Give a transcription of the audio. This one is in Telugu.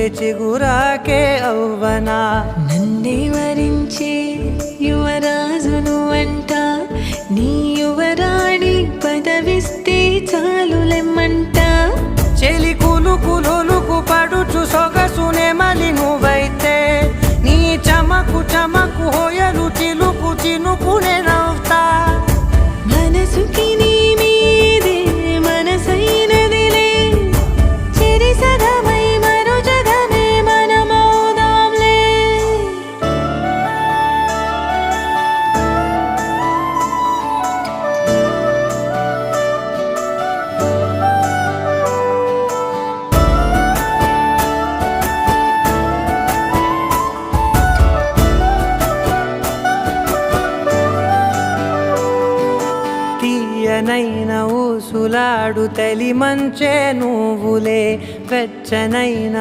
చూస్తే చిగురాకే అవ్వనా. నన్నే వరించే యువరాజును అంట, నీ యువరాణి పదవిస్తే చాలులెమ్మంట. చెలి కులుకు పడుచు సొగసునే మలి నువ్వైతే, నీ చమకు చమకు హోయలు చిలుకు చినుకునే నవ్వుతా. మనసుకి నీ మీదే మనసైనదిలే, చెరి సగమై మరో జగమే మనమౌదాంలే. తీయనైన ఊసులాడు తలి మంచే నువ్వులే, వెచ్చనైన